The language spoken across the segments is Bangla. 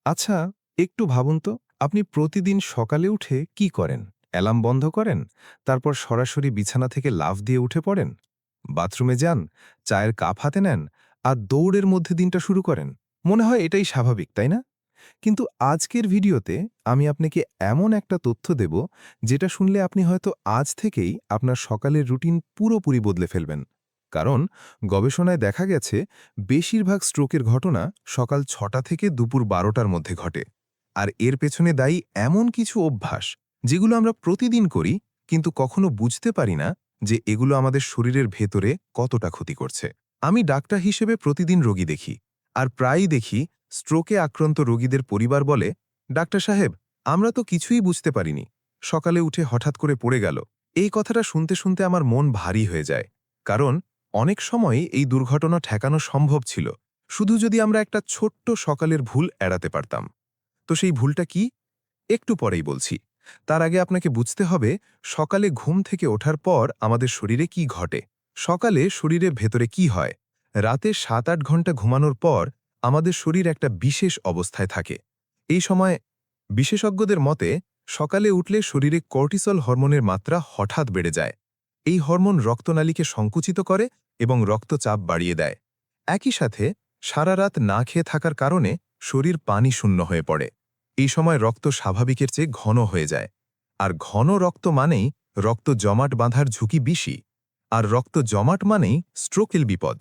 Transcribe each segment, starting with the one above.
আচ্ছা, একটু ভাবুন তো, আপনি প্রতিদিন সকালে উঠে কি করেন? অ্যালার্ম বন্ধ করেন, তারপর সরাসরি বিছানা থেকে লাফ দিয়ে উঠে পড়েন? বাথরুমে যান, চায়ের কাপ হাতে নেন, আর দৌড়ের মধ্যে দিনটা শুরু করেন? মনে হয় এটাই স্বাভাবিক, তাই না? কিন্তু আজকের ভিডিওতে আমি আপনাকে এমন একটা তথ্য দেব, যেটা শুনলে আপনি হয়তো আজ থেকেই আপনার সকালের রুটিন পুরোপুরি বদলে ফেলবেন। কারণ গবেষণায় দেখা গেছে বেশিরভাগ স্ট্রোকের ঘটনা সকাল ৬টা থেকে দুপুর ১২টার মধ্যে ঘটে। আর এর পেছনে দায়ী এমন কিছু অভ্যাস, যেগুলো আমরা প্রতিদিন করি, কিন্তু কখনো বুঝতে পারি না যে এগুলো আমাদের শরীরের ভেতরে কতটা ক্ষতি করছে। আমি ডাক্তার হিসেবে প্রতিদিন রোগী দেখি, আর প্রায়ই দেখি স্ট্রোকে আক্রান্ত রোগীদের পরিবার বলে, ডাক্তার সাহেব, আমরা তো কিছুই বুঝতে পারিনি, সকালে উঠে হঠাৎ করে পড়ে গেল। এই কথাটা শুনতে শুনতে আমার মন ভারী হয়ে যায়। কারণ অনেক সময় এই দুর্ঘটনা ঠেকানো সম্ভব ছিল, শুধু যদি আমরা একটা ছোট্ট সকালের ভুল এড়াতে পারতাম। তো সেই ভুলটা কি? একটু পরেই বলছি। তার আগে আপনাকে বুঝতে হবে, সকালে ঘুম থেকে ওঠার পর আমাদের শরীরে কি ঘটে। সকালে শরীরের ভেতরে কি হয়? রাতে ৭-৮ ঘন্টা ঘুমানোর পর আমাদের শরীর একটা বিশেষ অবস্থায় থাকে। এই সময় বিশেষজ্ঞদের মতে সকালে উঠলে শরীরে কর্টিসল হরমোনের মাত্রা হঠাৎ বেড়ে যায়। এই হরমোন রক্তনালীকে সংকুচিত করে এবং রক্তচাপ বাড়িয়ে দেয়। একই সাথে সারা রাত না খেয়ে থাকার কারণে শরীর পানি শূন্য হয়ে পড়ে। এই সময় রক্ত স্বাভাবিকের চেয়ে ঘন হয়ে যায়। আর ঘন রক্ত মানেই রক্ত জমাট বাঁধার ঝুঁকি বেশি। আর রক্ত জমাট মানেই স্ট্রোকের বিপদ।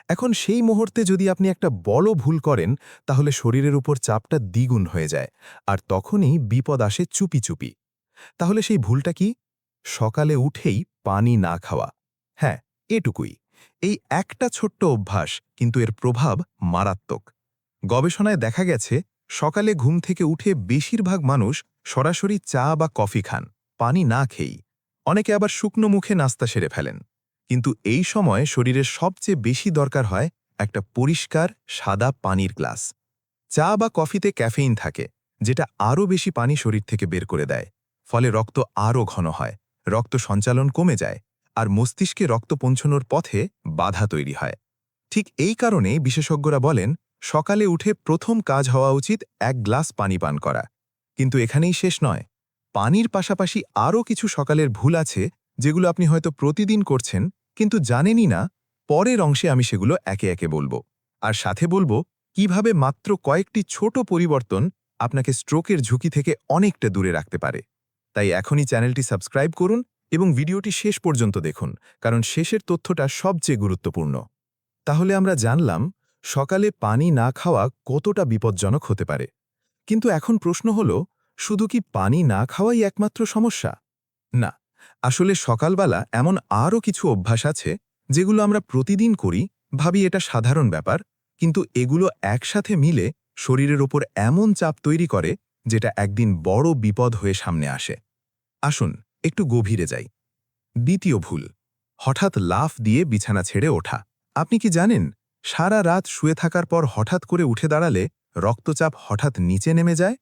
এখন সেই মুহূর্তে যদি আপনি একটা বড় ভুল করেন, তাহলে শরীরের উপর চাপটা দ্বিগুণ হয়ে যায়। আর তখনই বিপদ আসে চুপি চুপি। তাহলে সেই ভুলটা কি? সকালে উঠেই পানি না খাওয়া। হ্যাঁ, এটুকুই। এই একটা ছোট্ট অভ্যাস, কিন্তু এর প্রভাব মারাত্মক। গবেষণায় দেখা গেছে সকালে ঘুম থেকে উঠে বেশিরভাগ মানুষ সরাসরি চা বা কফি খান, পানি না খেয়েই। অনেকে আবার শুকনো মুখে নাস্তা সেরে ফেলেন। কিন্তু এই সময় শরীরের সবচেয়ে বেশি দরকার হয় একটা পরিষ্কার সাদা পানির গ্লাস। চা বা কফিতে ক্যাফেইন থাকে, যেটা আরও বেশি পানি শরীর থেকে বের করে দেয়। ফলে রক্ত আরও ঘন হয়, রক্ত সঞ্চালন কমে যায়, আর মস্তিষ্কে রক্ত পৌঁছানোর পথে বাধা তৈরি হয়। ঠিক এই কারণে বিশেষজ্ঞরা বলেন, সকালে উঠে প্রথম কাজ হওয়া উচিত ১ গ্লাস পানি পান করা। কিন্তু এখানেই শেষ নয়। পানির পাশাপাশি আরও কিছু সকালের ভুল আছে, যেগুলো আপনি হয়তো প্রতিদিন করছেন, কিন্তু জানেনই না। পরের অংশে আমি সেগুলো একে একে বলবো। আর সাথে বলবো কিভাবে মাত্র কয়েকটি ছোট পরিবর্তন আপনাকে স্ট্রোকের ঝুঁকি থেকে অনেকটা দূরে রাখতে পারে। তাই এখনই চ্যানেলটি সাবস্ক্রাইব করুন এবং ভিডিওটি শেষ পর্যন্ত দেখুন, কারণ শেষের তথ্যটা সবচেয়ে গুরুত্বপূর্ণ। তাহলে আমরা জানলাম সকালে পানি না খাওয়া কতটা বিপজ্জনক হতে পারে। কিন্তু এখন প্রশ্ন হল, শুধু কি পানি না খাওয়াই একমাত্র সমস্যা? না, আসলে সকালবেলা এমন আরও কিছু অভ্যাস আছে, যেগুলো আমরা প্রতিদিন করি, ভাবি এটা সাধারণ ব্যাপার, কিন্তু এগুলো একসাথে মিলে শরীরের ওপর এমন চাপ তৈরি করে, যেটা একদিন বড় বিপদ হয়ে সামনে আসে। আসুন একটু গভীরে যাই। দ্বিতীয় ভুল, হঠাৎ লাফ দিয়ে বিছানা ছেড়ে ওঠা। আপনি কি জানেন, সারা রাত শুয়ে থাকার পর হঠাৎ করে উঠে দাঁড়ালে রক্তচাপ হঠাৎ নিচে নেমে যায়?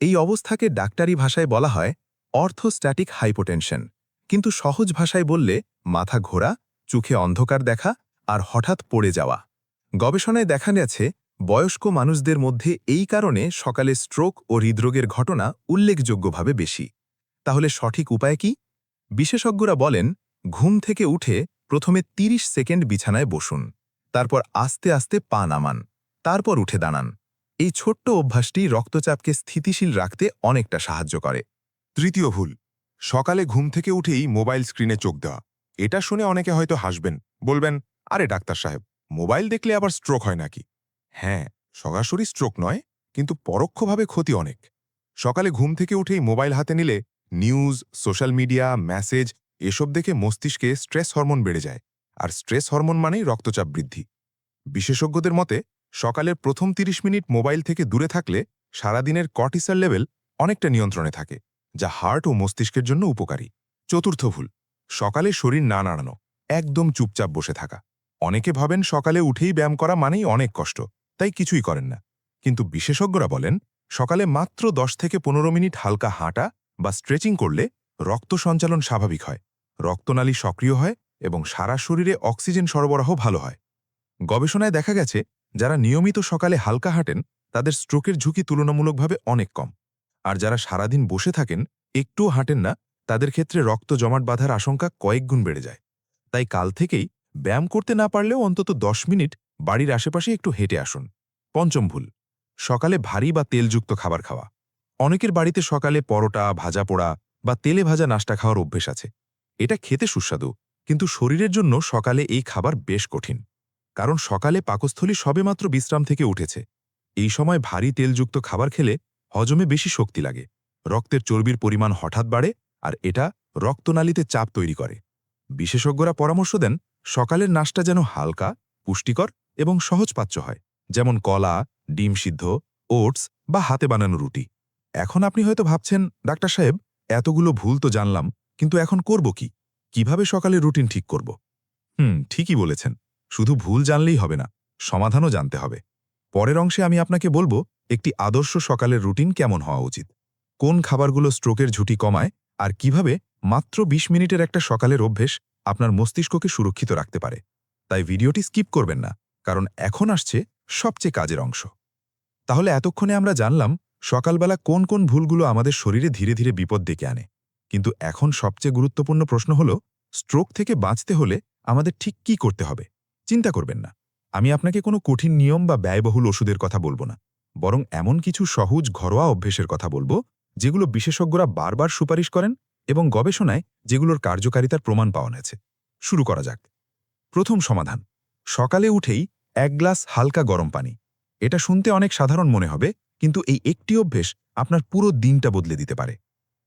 এই অবস্থাকে ডাক্তারি ভাষায় বলা হয় অর্থোস্ট্যাটিক হাইপোটেনশন। কিন্তু সহজ ভাষায় বললে মাথা ঘোরা, চোখে অন্ধকার দেখা, আর হঠাৎ পড়ে যাওয়া। গবেষণায় দেখা গেছে বয়স্ক মানুষদের মধ্যে এই কারণে সকালে স্ট্রোক ও হৃদরোগের ঘটনা উল্লেখযোগ্যভাবে বেশি। তাহলে সঠিক উপায় কি? বিশেষজ্ঞরা বলেন, ঘুম থেকে উঠে প্রথমে ৩০ সেকেন্ড বিছানায় বসুন, তারপর আস্তে আস্তে পা নামান, তারপর উঠে দাঁড়ান। এই ছোট্ট অভ্যাসটি রক্তচাপকে স্থিতিশীল রাখতে অনেকটা সাহায্য করে। তৃতীয় ভুল, সকালে ঘুম থেকে উঠেই মোবাইল স্ক্রিনে চোখ দেওয়া। এটা শুনে অনেকে হয়তো হাসবেন, বলবেন, আরে ডাক্তার সাহেব, মোবাইল দেখলে আবার স্ট্রোক হয় নাকি? হ্যাঁ, সরাসরি স্ট্রোক নয়, কিন্তু পরোক্ষভাবে ক্ষতি অনেক। সকালে ঘুম থেকে উঠেই মোবাইল হাতে নিলে নিউজ, সোশ্যাল মিডিয়া, মেসেজ এসব দেখে মস্তিষ্কে স্ট্রেস হরমোন বেড়ে যায়। আর স্ট্রেস হরমোন মানেই রক্তচাপ বৃদ্ধি। বিশেষজ্ঞদের মতে সকালের প্রথম ৩০ মিনিট মোবাইল থেকে দূরে থাকলে সারাদিনের কর্টিসল লেভেল অনেকটা নিয়ন্ত্রণে থাকে, যা হার্ট ও মস্তিষ্কের জন্য উপকারী। চতুর্থ ভুল, সকালে শরীর না নাড়ানো, একদম চুপচাপ বসে থাকা। অনেকে ভাবেন সকালে উঠেই ব্যায়াম করা মানেই অনেক কষ্ট, তাই কিছুই করেন না। কিন্তু বিশেষজ্ঞরা বলেন, সকালে মাত্র ১০ থেকে ১৫ মিনিট হালকা হাঁটা বা স্ট্রেচিং করলে রক্ত সঞ্চালন স্বাভাবিক হয়, রক্তনালী সক্রিয় হয় এবং সারা শরীরে অক্সিজেন সরবরাহ ভালো হয়। গবেষণায় দেখা গেছে, যারা নিয়মিত সকালে হালকা হাঁটেন তাদের স্ট্রোকের ঝুঁকি তুলনামূলকভাবে অনেক কম। আর যারা সারাদিন বসে থাকেন, একটুও হাঁটেন না, তাদের ক্ষেত্রে রক্ত জমাট বাঁধার আশঙ্কা কয়েক গুণ বেড়ে যায়। তাই কাল থেকেই ব্যায়াম করতে না পারলেও অন্তত 10 মিনিট বাড়ির আশেপাশে একটু হেঁটে আসুন। পঞ্চম ভুল, সকালে ভারী বা তেলযুক্ত খাবার খাওয়া। অনেকের বাড়িতে সকালে পরোটা, ভাজা পোড়া বা তেলে ভাজা নাস্তা খাওয়ার অভ্যেস আছে। এটা খেতে সুস্বাদু, কিন্তু শরীরের জন্য সকালে এই খাবার বেশ কঠিন। কারণ সকালে পাকস্থলী সবেমাত্র বিশ্রাম থেকে উঠেছে। এই সময় ভারী তেলযুক্ত খাবার খেলে হজমে বেশি শক্তি লাগে, রক্তের চর্বির পরিমাণ হঠাৎ বাড়ে, আর এটা রক্তনালীতে চাপ তৈরি করে। বিশেষজ্ঞরা পরামর্শ দেন সকালের নাশতা যেন হালকা, পুষ্টিকর এবং সহজপাচ্য হয়, যেমন কলা, ডিম সিদ্ধ, ওটস বা হাতে বানানো রুটি। এখন আপনি হয়তো ভাবছেন, ডাক্তার সাহেব, এতগুলো ভুল তো জানলাম, কিন্তু এখন করব কি? কিভাবে সকালে রুটিন ঠিক করব? ঠিকই বলেছেন। শুধু ভুল জানলেই হবে না, সমাধানও জানতে হবে। পরের অংশে আমি আপনাকে বলবো একটি আদর্শ সকালের রুটিন কেমন হওয়া উচিত, কোন খাবারগুলো স্ট্রোকের ঝুঁকি কমায়, আর কিভাবে মাত্র 20 মিনিটের একটা সকালের অভ্যেস আপনার মস্তিষ্ককে সুরক্ষিত রাখতে পারে। তাই ভিডিওটি স্কিপ করবেন না, কারণ এখন আসছে সবচেয়ে কাজের অংশ। তাহলে এতক্ষণে আমরা জানলাম সকালবেলা কোন কোন ভুলগুলো আমাদের শরীরে ধীরে ধীরে বিপদ ডেকে আনে। কিন্তু এখন সবচেয়ে গুরুত্বপূর্ণ প্রশ্ন হল, স্ট্রোক থেকে বাঁচতে হলে আমাদের ঠিক কি করতে হবে? চিন্তা করবেন না, আমি আপনাকে কোনো কঠিন নিয়ম বা ব্যয়বহুল ওষুধের কথা বলবো না, বরং এমন কিছু সহজ ঘরোয়া অভ্যেসের কথা বলবো যেগুলো বিশেষজ্ঞরা বারবার সুপারিশ করেন এবং গবেষণায় যেগুলোর কার্যকারিতার প্রমাণ পাওয়া গেছে। শুরু করা যাক। প্রথম সমাধান, সকালে উঠেই 1 গ্লাস হালকা গরম পানি। এটা শুনতে অনেক সাধারণ মনে হবে, কিন্তু এই একটি অভ্যেস আপনার পুরো দিনটা বদলে দিতে পারে।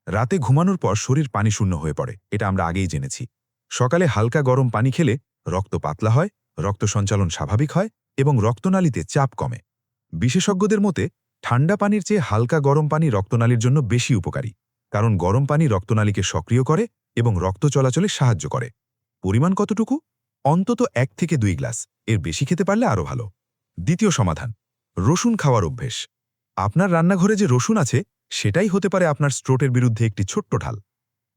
রাতে ঘুমানোর পর শরীর পানি শূন্য হয়ে পড়ে, এটা আমরা আগেই জেনেছি। সকালে হালকা গরম পানি খেলে রক্ত পাতলা হয়, রক্ত সঞ্চালন স্বাভাবিক হয় এবং রক্তনালীতে চাপ কমে। বিশেষজ্ঞদের মতে ঠান্ডা পানির চেয়ে হালকা গরম পানি রক্তনালীর জন্য বেশি উপকারী, কারণ গরম পানি রক্তনালীকে সক্রিয় করে এবং রক্ত চলাচলে সাহায্য করে। পরিমাণ কতটুকু? অন্তত 1 থেকে 2 গ্লাস, এর বেশি খেতে পারলে আরও ভালো। দ্বিতীয় সমাধান, রসুন খাওয়ার অভ্যেস। আপনার রান্নাঘরে যে রসুন আছে, সেটাই হতে পারে আপনার স্ট্রোকের বিরুদ্ধে একটি ছোট্ট ঢাল।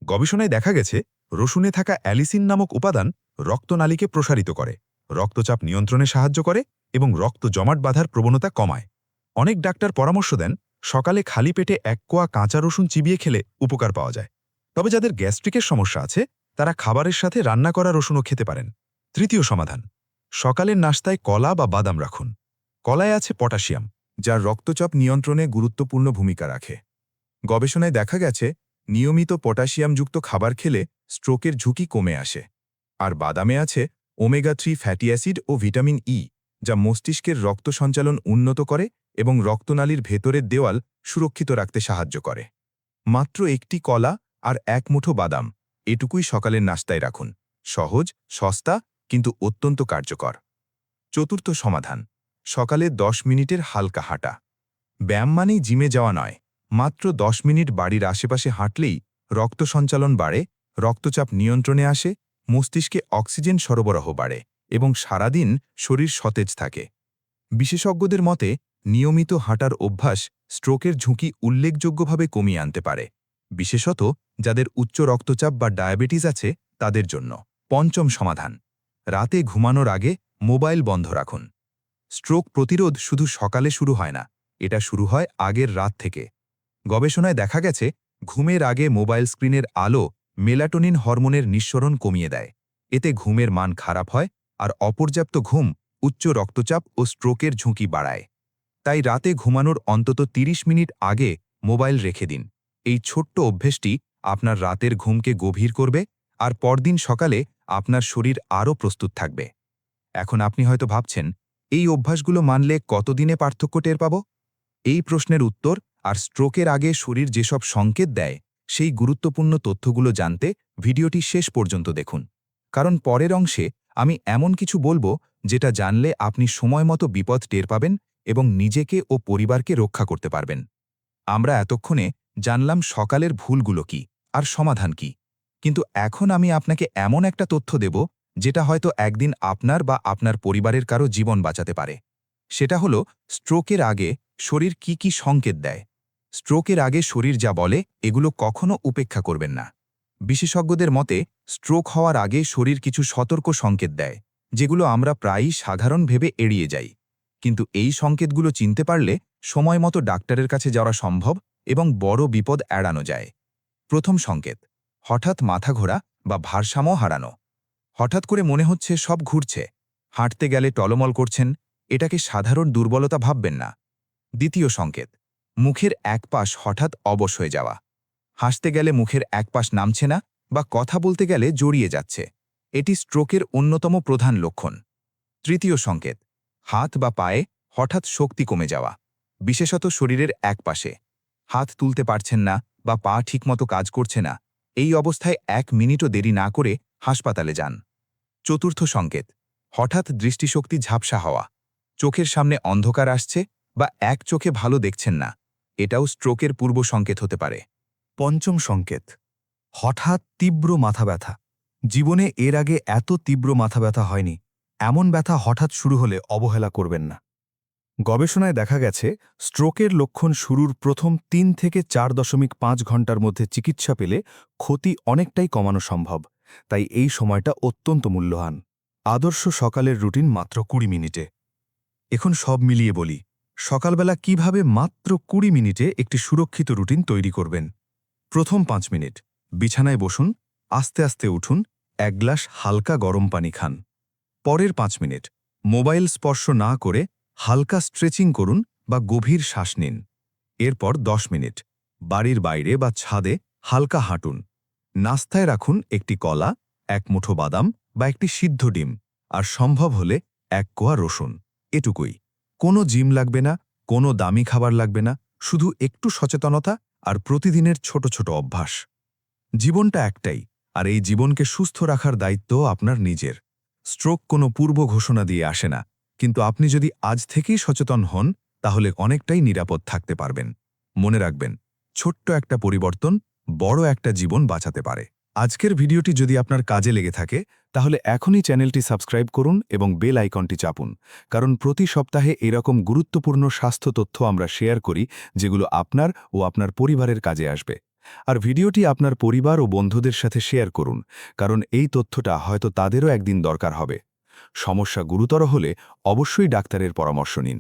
গবেষণায় দেখা গেছে রসুনে থাকা অ্যালিসিন নামক উপাদান রক্তনালীকে প্রসারিত করে, রক্তচাপ নিয়ন্ত্রণে সাহায্য করে এবং রক্ত জমাট বাঁধার প্রবণতা কমায়। অনেক ডাক্তার পরামর্শ দেন সকালে খালি পেটে 1 কোয়া কাঁচা রসুন চিবিয়ে খেলে উপকার পাওয়া যায়। তবে যাদের গ্যাস্ট্রিকের সমস্যা আছে, তারা খাবারের সাথে রান্না করা রসুনও খেতে পারেন। তৃতীয় সমাধান, সকালের নাশতায় কলা বা বাদাম রাখুন। কলায় আছে পটাশিয়াম, যা রক্তচাপ নিয়ন্ত্রণে গুরুত্বপূর্ণ ভূমিকা রাখে। গবেষণায় দেখা গেছে নিয়মিত পটাশিয়ামযুক্ত খাবার খেলে স্ট্রোকের ঝুঁকি কমে আসে। আর বাদামে আছে ওমেগা-3 ফ্যাটি অ্যাসিড ও ভিটামিন ই, যা মস্তিষ্কের রক্ত সঞ্চালন উন্নত করে এবং রক্তনালীর ভেতরের দেওয়াল সুরক্ষিত রাখতে সাহায্য করে। মাত্র একটি কলা আর 1 মুঠো বাদাম, এটুকুই সকালের নাশতায় রাখুন। সহজ, সস্তা, কিন্তু অত্যন্ত কার্যকর। চতুর্থ সমাধান, সকালে 10 মিনিটের হালকা হাঁটা। ব্যায়াম মানেই জিমে যাওয়া নয়, মাত্র 10 মিনিট বাড়ির আশেপাশে হাঁটলেই রক্ত সঞ্চালন বাড়ে, রক্তচাপ নিয়ন্ত্রণে আসে, মস্তিষ্কে অক্সিজেন সরবরাহ বাড়ে এবং সারাদিন শরীর সতেজ থাকে। বিশেষজ্ঞদের মতে নিয়মিত হাঁটার অভ্যাস স্ট্রোকের ঝুঁকি উল্লেখযোগ্যভাবে কমিয়ে আনতে পারে, বিশেষত যাদের উচ্চ রক্তচাপ বা ডায়াবেটিস আছে তাদের জন্য। পঞ্চম সমাধান, রাতে ঘুমানোর আগে মোবাইল বন্ধ রাখুন। স্ট্রোক প্রতিরোধ শুধু সকালে শুরু হয় না, এটা শুরু হয় আগের রাত থেকে। গবেষণায় দেখা গেছে ঘুমের আগে মোবাইল স্ক্রিনের আলো মেলাটোনিন হরমোনের নিঃসরণ কমিয়ে দেয়। এতে ঘুমের মান খারাপ হয়, আর অপর্যাপ্ত ঘুম উচ্চ রক্তচাপ ও স্ট্রোকের ঝুঁকি বাড়ায়। তাই রাতে ঘুমানোর অন্তত 30 মিনিট আগে মোবাইল রেখে দিন। এই ছোট্ট অভ্যেসটি আপনার রাতের ঘুমকে গভীর করবে, আর পরদিন সকালে আপনার শরীর আরও প্রস্তুত থাকবে। এখন আপনি হয়তো ভাবছেন, এই অভ্যাসগুলো মানলে কতদিনে পার্থক্য টের পাব? এই প্রশ্নের উত্তর আর স্ট্রোকের আগে শরীর যেসব সংকেত দেয়, সেই গুরুত্বপূর্ণ তথ্যগুলো জানতে ভিডিওটি শেষ পর্যন্ত দেখুন। কারণ পরের অংশে আমি এমন কিছু বলবো যেটা জানলে আপনি সময়মতো বিপদ টের পাবেন এবং নিজেকে ও পরিবারকে রক্ষা করতে পারবেন। আমরা এতক্ষণে জানলাম সকালের ভুলগুলো কি আর সমাধান কি, কিন্তু এখন আমি আপনাকে এমন একটা তথ্য দেব যেটা হয়তো একদিন আপনার বা আপনার পরিবারের কারো জীবন বাঁচাতে পারে। সেটা হলো স্ট্রোকের আগে শরীর কি কি সংকেত দেয়। স্ট্রোকের আগে শরীর যা বলে এগুলো কখনো উপেক্ষা করবেন না। বিশেষজ্ঞদের মতে স্ট্রোক হওয়ার আগে শরীর কিছু সতর্ক সংকেত দেয়, যেগুলো আমরা প্রায়ই সাধারণ ভেবে এড়িয়ে যাই। কিন্তু এই সংকেতগুলো চিনতে পারলে সময়মতো ডাক্তারের কাছে যাওয়া সম্ভব এবং বড় বিপদ এড়ানো যায়। প্রথম সংকেত, হঠাৎ মাথা ঘোরা বা ভারসাম্য হারানো। হঠাৎ করে মনে হচ্ছে সব ঘুরছে, হাঁটতে গেলে টলমল করছেন, এটাকে সাধারণ দুর্বলতা ভাববেন না। দ্বিতীয় সংকেত, মুখের এক পাশ হঠাৎ অবশ হয়ে যাওয়া। হাসতে গেলে মুখের এক পাশ নামছে না বা কথা বলতে গেলে জড়িয়ে যাচ্ছে, এটি স্ট্রোকের অন্যতম প্রধান লক্ষণ। তৃতীয় সংকেত, হাত বা পায়ে হঠাৎ শক্তি কমে যাওয়া, বিশেষত শরীরের এক পাশে। হাত তুলতে পারছেন না বা পা ঠিকমতো কাজ করছে না, এই অবস্থায় 1 মিনিটও দেরি না করে হাসপাতালে যান। চতুর্থ সংকেত, হঠাৎ দৃষ্টিশক্তি ঝাপসা হওয়া, চোখের সামনে অন্ধকার আসছে বা এক চোখে ভালো দেখছেন না, এটাও স্ট্রোকের পূর্ব সংকেত হতে পারে। পঞ্চম সংকেত, হঠাৎ তীব্র মাথা ব্যথা। জীবনে এর আগে এত তীব্র মাথা ব্যথা হয়নি। এমন ব্যথা হঠাৎ শুরু হলে অবহেলা করবেন না। গবেষণায় দেখা গেছে স্ট্রোকের লক্ষণ শুরুর প্রথম 3 থেকে 4.5 ঘন্টার মধ্যে চিকিৎসা পেলে ক্ষতি অনেকটাই কমানো সম্ভব। তাই এই সময়টা অত্যন্ত মূল্যবান। আদর্শ সকালের রুটিন মাত্র 20 মিনিটে। এখন সব মিলিয়ে বলি, সকালবেলা কিভাবে মাত্র 20 মিনিটে একটি সুরক্ষিত রুটিন তৈরি করবেন। প্রথম 5 মিনিট বিছানায় বসুন, আস্তে আস্তে উঠুন, 1 গ্লাস হালকা গরম পানি খান। পরের 5 মিনিট মোবাইল স্পর্শ না করে হালকা স্ট্রেচিং করুন বা গভীর শ্বাস নিন। এরপর 10 মিনিট বাড়ির বাইরে বা ছাদে হালকা হাঁটুন। নাস্তায় রাখুন একটি কলা, 1 মুঠো বাদাম বা একটি সিদ্ধ ডিম, আর সম্ভব হলে 1 কোয়া রসুন। এটুকুই। কোনো জিম লাগবে না, কোনো দামি খাবার লাগবে না, শুধু একটু সচেতনতা আর প্রতিদিনের ছোট ছোট অভ্যাস। জীবনটা একটাই, আর এই জীবনকে সুস্থ রাখার দায়িত্ব আপনার নিজের। স্ট্রোক কোনো পূর্ব ঘোষণা দিয়ে আসে না, কিন্তু আপনি যদি আজ থেকেই সচেতন হন তাহলে অনেকটাই নিরাপদ থাকতে পারবেন। মনে রাখবেন, ছোট্ট একটা পরিবর্তন বড় একটা জীবন বাঁচাতে পারে। আজকের ভিডিওটি যদি আপনার কাজে লেগে থাকে তাহলে এখনই চ্যানেলটি সাবস্ক্রাইব করুন এবং বেল আইকনটি চাপুন, কারণ প্রতি সপ্তাহে এরকম গুরুত্বপূর্ণ স্বাস্থ্য তথ্য আমরা শেয়ার করি যেগুলো আপনার ও আপনার পরিবারের কাজে আসবে। আর ভিডিওটি আপনার পরিবার ও বন্ধুদের সাথে শেয়ার করুন, কারণ এই তথ্যটা হয়তো তাদেরও একদিন দরকার হবে। সমস্যা গুরুতর হলে অবশ্যই ডাক্তারের পরামর্শ নিন।